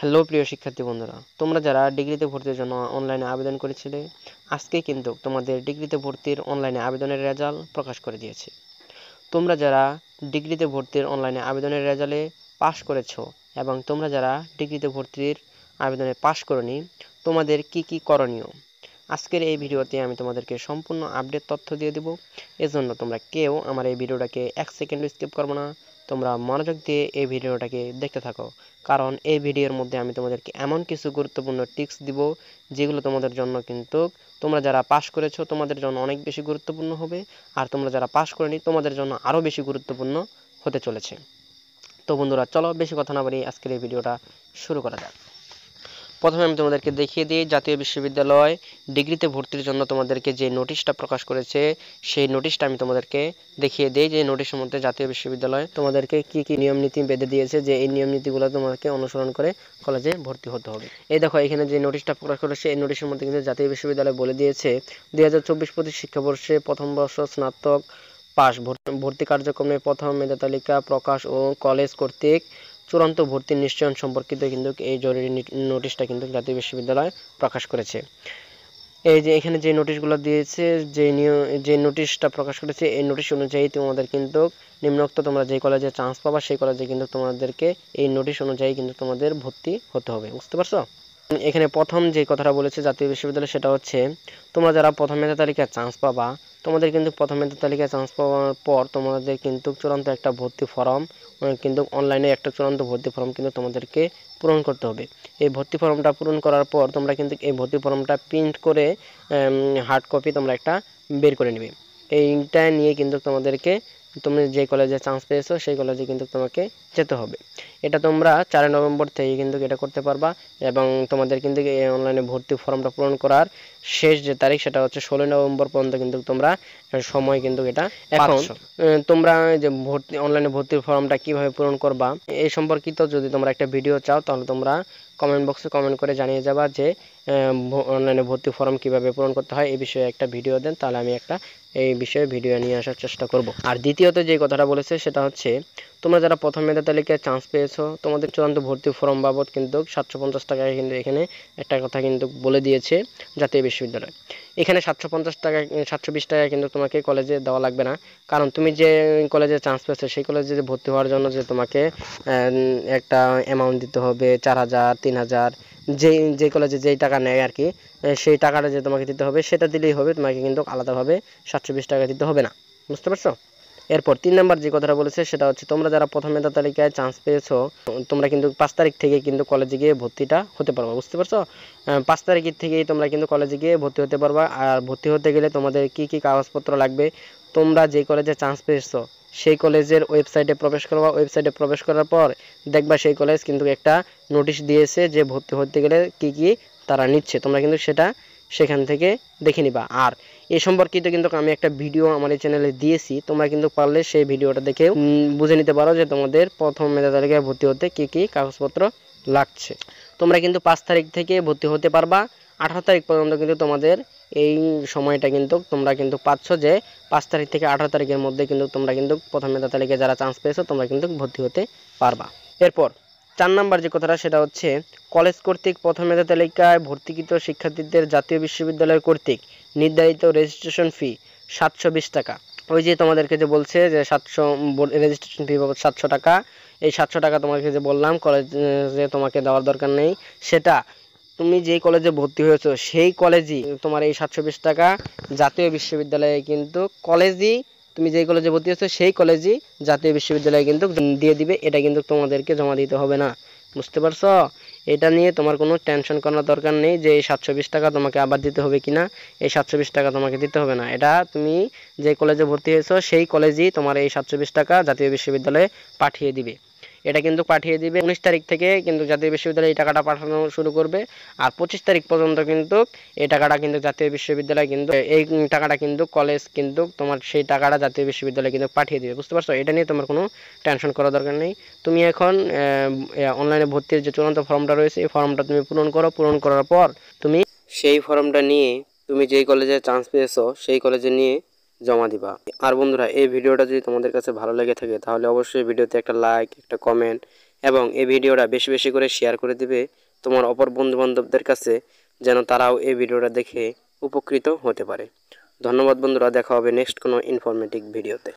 Hello প্রিয় শিক্ষার্থী বন্ধুরা, তোমরা যারা ডিগ্রিতে ভর্তির জন্য অনলাইনে আবেদন করেছিলে, আজকে কিন্তু তোমাদের ডিগ্রিতে ভর্তির অনলাইনে আবেদনের রেজাল্ট প্রকাশ করে দিয়েছে। তোমরা যারা ডিগ্রিতে ভর্তির অনলাইনে আবেদনের রেজাল্টে পাশ করেছো এবং তোমরা যারা ডিগ্রিতে ভর্তির আবেদনে পাশ করোনি, তোমাদের কি কি করণীয়, আজকের এই ভিডিওতে আমি তোমাদেরকে সম্পূর্ণ আপডেট তথ্য দিয়ে দেব। এজন্য তোমরা কেউ আমার এই ভিডিওটাকে 1 সেকেন্ড স্কিপ করবে না, তোমরা মনোযোগ দিয়ে এই ভিডিওটাকে দেখতে থাকো। কারণ এই ভিডিওর মধ্যে আমি তোমাদেরকে এমন কিছু গুরুত্বপূর্ণ টিপস দিব যেগুলো তোমাদের জন্য কিন্তু তোমরা যারা পাশ করেছো তোমাদের জন্য অনেক বেশি গুরুত্বপূর্ণ হবে, আর তোমরা যারা পাশ করেনি তোমাদের জন্য আরও বেশি গুরুত্বপূর্ণ হতে চলেছে। তো বন্ধুরা, চলো বেশি কথা না বাড়িয়ে আজকের এই ভিডিওটা শুরু করা যাক। প্রথমে আমি তোমাদেরকে দেখিয়ে দিই, জাতীয় বিশ্ববিদ্যালয় ডিগ্রিতে ভর্তির জন্য তোমাদেরকে যে নোটিশটা প্রকাশ করেছে সেই নোটিশটা আমি তোমাদেরকে দেখিয়ে দিই। যে নোটিশের মধ্যে জাতীয় বিশ্ববিদ্যালয় তোমাদেরকে কি কি নিয়ম নীতি বেঁধে দিয়েছে, যে এই নিয়ম নীতিগুলো তোমাদেরকে অনুসরণ করে কলেজে ভর্তি হতে হবে। এই দেখো, এখানে যে নোটিশটা প্রকাশ করেছে এই নোটিশের মধ্যে কিন্তু জাতীয় বিশ্ববিদ্যালয় বলে দিয়েছে 2024-25 শিক্ষাবর্ষে প্রথম বর্ষ স্নাতক পাস ভর্তি কার্যক্রমে প্রথম মেধা তালিকা প্রকাশ ও কলেজ কর্তৃক চূড়ান্ত ভর্তি নিশ্চয়ন সম্পর্কিত কিন্তু এই জরুরি নোটিশটা কিন্তু জাতীয় বিশ্ববিদ্যালয় প্রকাশ করেছে। এই যে এখানে যে নোটিশগুলো দিয়েছে, যে নোটিশটা প্রকাশ করেছে এই নোটিশ অনুযায়ী তোমাদের কিন্তু নিম্নোক্ত তোমরা যে কলেজে চান্স পাবা সেই কলেজে কিন্তু তোমাদেরকে এই নোটিশ অনুযায়ী কিন্তু তোমাদের ভর্তি হতে হবে। বুঝতে পারছো? এখানে প্রথম যে কথাটা বলেছে জাতীয় বিশ্ববিদ্যালয় সেটা হচ্ছে, তোমরা যারা প্রথম মেধা তালিকায় চান্স পাবা, তোমাদের কিন্তু প্রথম মেধা তালিকায় চান্স পাওয়ার পর তোমাদের কিন্তু চূড়ান্ত একটা ভর্তি ফর্ম কিন্তু অনলাইনে একটা চূড়ান্ত ভর্তি ফর্ম কিন্তু তোমাদেরকে পূরণ করতে হবে। এই ভর্তি ফর্মটা পূরণ করার পর তোমরা কিন্তু এই ভর্তি ফর্মটা প্রিন্ট করে হার্ড কপি তোমরা একটা বের করে নেবে। এইটা নিয়ে কিন্তু তোমাদেরকে তুমি যে কলেজে চান্স পেয়েছো সেই কলেজে কিন্তু তোমাকে যেতে হবে। এটা তোমরা 4 নভেম্বর থেকে কিন্তু এটা করতে পারবা, এবং তোমাদের কিন্তু এই অনলাইনে ভর্তি ফর্মটা পূরণ করার শেষ যে তারিখ সেটা হচ্ছে 16 নভেম্বর পর্যন্ত কিন্তু তোমরা সময় কিন্তু এটা এখন তোমরা যে ভর্তি অনলাইনে ভর্তির ফর্মটা কিভাবে পূরণ করবা এই সম্পর্কিত যদি তোমরা একটা ভিডিও চাও তাহলে তোমরা কমেন্ট বক্সে কমেন্ট করে জানিয়ে যাবা যে অনলাইনে ভর্তি ফর্ম কিভাবে পূরণ করতে হয় এই বিষয়ে একটা ভিডিও দেন, তাহলে আমি একটা এই বিষয়ে ভিডিও নিয়ে আসার চেষ্টা করব। আর দ্বিতীয়ত যে কথাটা বলেছে সেটা হচ্ছে, তোমরা যারা প্রথম মেধা তালিকায় চান্স পেয়েছো তোমাদের চূড়ান্ত ভর্তি ফর্ম বাবদ কিন্তু 750 টাকায় কিন্তু এখানে একটা কথা কিন্তু বলে দিয়েছে জাতীয় বিশ্ববিদ্যালয়। এখানে 750 টাকা 720 টাকা কিন্তু তোমাকে কলেজে দেওয়া লাগবে না, কারণ তুমি যে কলেজে চান্স পেয়েছো সেই কলেজে ভর্তি হওয়ার জন্য যে তোমাকে একটা অ্যামাউন্ট দিতে হবে 4000 3000, যে কলেজে যেই টাকা নেয় আর কি, সেই টাকাটা যে তোমাকে দিতে হবে সেটা দিলেই হবে, তোমাকে কিন্তু আলাদাভাবে 720 টাকা দিতে হবে না। বুঝতে পারছো? এরপর 3 নাম্বার যে কথাটা বলেছে সেটা হচ্ছে, তোমরা যারা প্রথম মেধা তালিকায় চান্স পেয়েছো তোমরা কিন্তু 5 তারিখ থেকে কিন্তু কলেজে গিয়ে ভর্তিটা হতে পারবা। বুঝতে পারছো? 5 তারিখের থেকেই তোমরা কিন্তু কলেজে গিয়ে ভর্তি হতে পারবা। আর ভর্তি হতে গেলে তোমাদের কি কি কাগজপত্র লাগবে, তোমরা যে কলেজে চান্স পেয়েছো সেই কলেজের ওয়েবসাইটে প্রবেশ করবা। ওয়েবসাইটে প্রবেশ করার পর দেখবা সেই কলেজ কিন্তু একটা নোটিশ দিয়েছে যে ভর্তি হতে গেলে কি কি তারা নিচ্ছে, তোমরা কিন্তু সেটা সেখান থেকে দেখে নিবা। আর এ সম্পর্কিত কিন্তু আমি একটা ভিডিও আমার এই চ্যানেলে দিয়েছি, তোমরা কিন্তু পারলে সেই ভিডিওটা দেখে বুঝে নিতে পারো যে তোমাদের প্রথম মেধা তালিকায় ভর্তি হতে কি কি কাগজপত্র লাগছে। তোমরা কিন্তু 5 তারিখ থেকে ভর্তি হতে পারবা। 18 তারিখ পর্যন্ত কিন্তু তোমাদের এই সময়টা কিন্তু তোমরা কিন্তু পাচ্ছ, যে 5 তারিখ থেকে 18 তারিখের মধ্যে কিন্তু তোমরা কিন্তু প্রথম মেধা তালিকায় যারা চান্স পেয়েছো তোমরা কিন্তু ভর্তি হতে পারবা। এরপর 4 নাম্বার যে কথাটা সেটা হচ্ছে, কলেজ কর্তৃক প্রথম মেধা তালিকায় ভর্তিকৃত শিক্ষার্থীদের জাতীয় বিশ্ববিদ্যালয় কর্তৃক নির্ধারিত রেজিস্ট্রেশন ফি 720 টাকা। ওই যে তোমাদেরকে যে বলছে যে 700 রেজিস্ট্রেশন ফি বাবদ 700 টাকা, এই 700 টাকা তোমাকে যে বললাম কলেজে তোমাকে দেওয়ার দরকার নেই, সেটা তুমি যেই কলেজে ভর্তি হয়েছো সেই কলেজই তোমার এই 720 টাকা জাতীয় বিশ্ববিদ্যালয়ে কিন্তু কলেজই, তুমি যেই কলেজে ভর্তি হয়েছো সেই কলেজই জাতীয় বিশ্ববিদ্যালয়ে কিন্তু দিয়ে দিবে। এটা কিন্তু তোমাদেরকে জমা দিতে হবে না। বুঝতে পারছো? এটা নিয়ে তোমার কোনো টেনশন করার দরকার নেই যে এই 720 টাকা তোমাকে আবার দিতে হবে কিনা। এই 720 টাকা তোমাকে দিতে হবে না, এটা তুমি যে কলেজে ভর্তি হয়েছো সেই কলেজই তোমার এই 720 টাকা জাতীয় বিশ্ববিদ্যালয়ে পাঠিয়ে দিবে। এটা কিন্তু পাঠিয়ে দিবে 19 তারিখ থেকে কিন্তু জাতীয় বিশ্ববিদ্যালয় এই টাকাটা পাঠানো শুরু করবে। আর 25 তারিখ পর্যন্ত কিন্তু এই টাকাটা কিন্তু জাতীয় বিশ্ববিদ্যালয় কিন্তু এই টাকাটা কিন্তু কলেজ কিন্তু তোমার সেই টাকাটা জাতীয় বিশ্ববিদ্যালয় কিন্তু পাঠিয়ে দিবে। বুঝতে পারছো? এটা নিয়ে তোমার কোনো টেনশন করার দরকার নেই। তুমি এখন অনলাইনে ভর্তির যে চূড়ান্ত ফর্মটা রয়েছে এই ফর্মটা তুমি পূরণ করো। পূরণ করার পর তুমি সেই ফর্মটা নিয়ে তুমি যেই কলেজে চান্স পেয়েছো সেই কলেজে নিয়ে জমা দিবা। আর বন্ধুরা, এই ভিডিওটা যদি তোমাদের কাছে ভালো লেগে থাকে তাহলে অবশ্যই ভিডিওতে একটা লাইক, একটা কমেন্ট এবং এই ভিডিওটা বেশি বেশি করে শেয়ার করে দিবে তোমার অপর বন্ধুবান্ধবদের কাছে, যেন তারাও এই ভিডিওটা দেখে উপকৃত হতে পারে। ধন্যবাদ বন্ধুরা, দেখা হবে নেক্সট কোনো ইনফরমেটিভ ভিডিওতে।